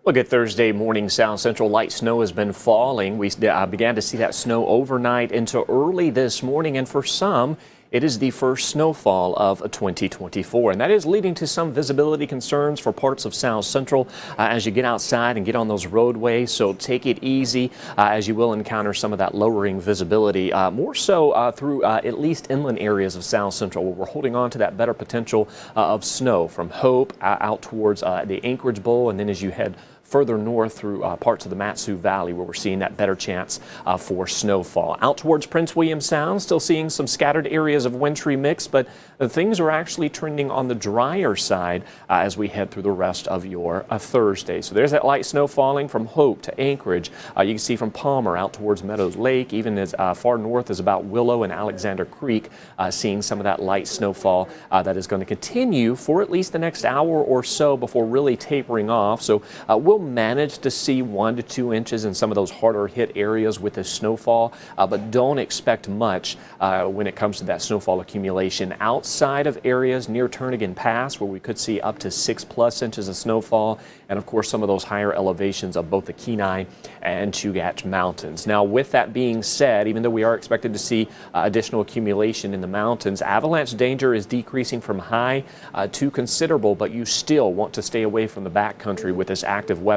Look at Thursday morning. South Central light snow has been falling. We began to see that snow overnight into early this morning, and for some, it is the first snowfall of 2024, and that is leading to some visibility concerns for parts of South Central as you get outside and get on those roadways. So take it easy as you will encounter some of that lowering visibility, more so through at least inland areas of South Central, where we're holding on to that better potential of snow from Hope out towards the Anchorage Bowl, and then as you head further north through parts of the Mat-Su Valley, where we're seeing that better chance for snowfall. Out towards Prince William Sound, still seeing some scattered areas of wintry mix, but things are actually trending on the drier side as we head through the rest of your Thursday. So there's that light snow falling from Hope to Anchorage. You can see from Palmer out towards Meadows Lake, even as far north as about Willow and Alexander Creek, seeing some of that light snowfall that is going to continue for at least the next hour or so before really tapering off. So we'll manage to see 1 to 2 inches in some of those harder hit areas with the snowfall, but don't expect much when it comes to that snowfall accumulation outside of areas near Turnagain Pass, where we could see up to 6+ inches of snowfall, and of course some of those higher elevations of both the Kenai and Chugach Mountains. Now, with that being said, even though we are expected to see additional accumulation in the mountains, avalanche danger is decreasing from high to considerable, but you still want to stay away from the backcountry with this active weather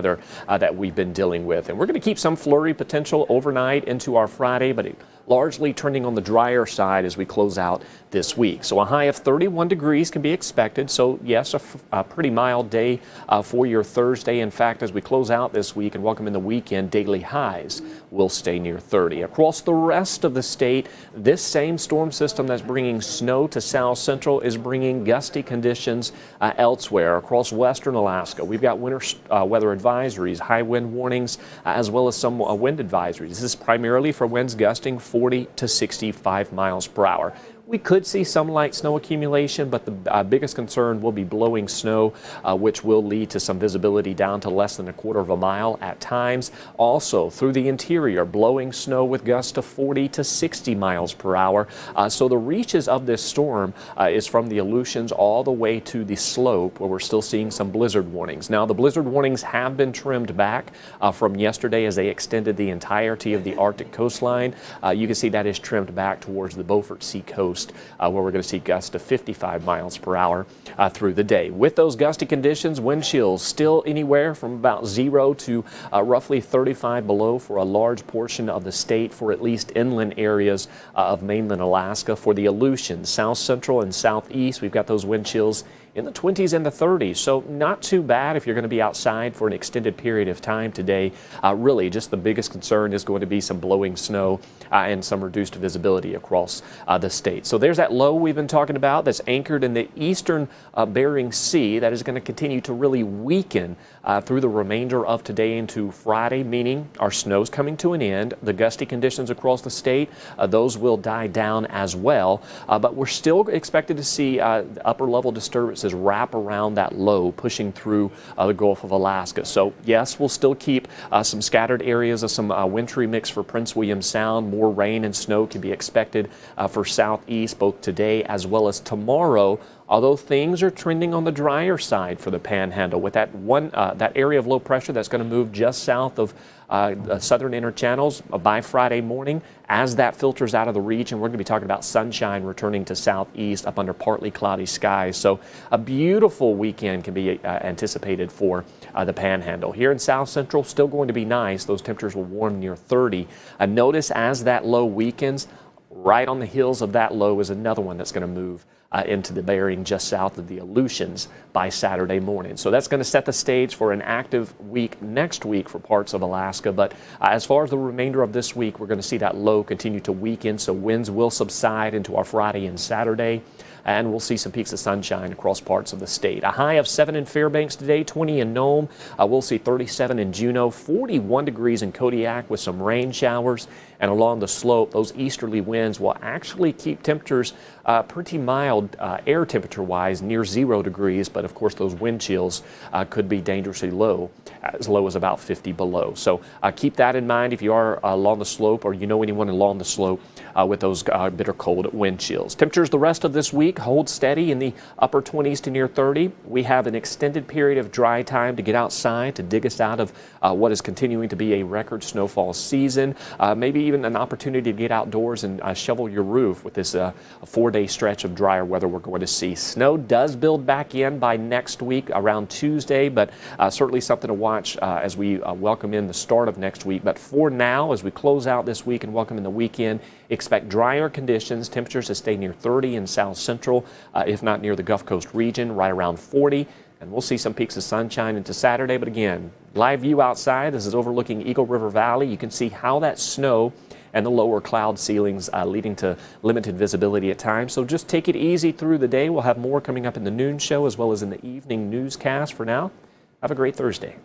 that we've been dealing with. And we're going to keep some flurry potential overnight into our Friday, but largely trending on the drier side as we close out this week. So a high of 31 degrees can be expected. So yes, a pretty mild day for your Thursday. In fact, as we close out this week and welcome in the weekend, daily highs will stay near 30. Across the rest of the state, this same storm system that's bringing snow to South Central is bringing gusty conditions elsewhere across western Alaska. We've got winter weather advisories, high wind warnings, as well as some wind advisories. This is primarily for winds gusting 40 to 65 miles per hour. We could see some light snow accumulation, but the biggest concern will be blowing snow, which will lead to some visibility down to less than 1/4 mile at times. Also, through the interior, blowing snow with gusts to 40 to 60 miles per hour. So the reaches of this storm is from the Aleutians all the way to the slope, where we're still seeing some blizzard warnings. Now, the blizzard warnings have been trimmed back from yesterday as they extended the entirety of the Arctic coastline. You can see that is trimmed back towards the Beaufort Sea coast, where we're going to see gusts to 55 miles per hour through the day. With those gusty conditions, wind chills still anywhere from about 0 to roughly 35 below for a large portion of the state, for at least inland areas of mainland Alaska. For the Aleutians, South Central and Southeast, we've got those wind chills in the 20s and the 30s. So not too bad if you're going to be outside for an extended period of time today. Really, just the biggest concern is going to be some blowing snow and some reduced visibility across the state. So there's that low we've been talking about that's anchored in the eastern Bering Sea that is going to continue to really weaken through the remainder of today into Friday, meaning our snow's coming to an end. The gusty conditions across the state, those will die down as well, but we're still expected to see upper level disturbances wrap around that low, pushing through the Gulf of Alaska. So yes, we'll still keep some scattered areas of some wintry mix for Prince William Sound. More rain and snow can be expected for Southeast both today as well as tomorrow, although things are trending on the drier side for the Panhandle, with that area of low pressure that's going to move just south of the southern interchannels by Friday morning. As that filters out of the region, we're going to be talking about sunshine returning to Southeast up under partly cloudy skies. So a beautiful weekend can be anticipated for the Panhandle. Here in South Central, still going to be nice. Those temperatures will warm near 30. Notice as that low weakens, right on the heels of that low is another one that's going to move into the Bering just south of the Aleutians by Saturday morning. So that's going to set the stage for an active week next week for parts of Alaska. But as far as the remainder of this week, we're going to see that low continue to weaken. So winds will subside into our Friday and Saturday, and we'll see some peaks of sunshine across parts of the state. A high of 7 in Fairbanks today, 20 in Nome. We'll see 37 in Juneau, 41 degrees in Kodiak with some rain showers. And along the slope, those easterly winds winds will actually keep temperatures pretty mild air temperature-wise, near 0 degrees, but of course those wind chills could be dangerously low as about 50 below. So keep that in mind if you are along the slope or you know anyone along the slope with those bitter cold wind chills. Temperatures the rest of this week hold steady in the upper 20s to near 30. We have an extended period of dry time to get outside to dig us out of what is continuing to be a record snowfall season. Maybe even an opportunity to get outdoors and shovel your roof with this 4-day stretch of drier weather we're going to see. Snow does build back in by next week around Tuesday, but certainly something to watch as we welcome in the start of next week. But for now, as we close out this week and welcome in the weekend, expect drier conditions, temperatures to stay near 30 in South Central, if not near the Gulf Coast region, right around 40. And we'll see some peaks of sunshine into Saturday. But again, live view outside. This is overlooking Eagle River Valley. You can see how that snow and the lower cloud ceilings leading to limited visibility at times. So just take it easy through the day. We'll have more coming up in the noon show as well as in the evening newscast. For now, have a great Thursday.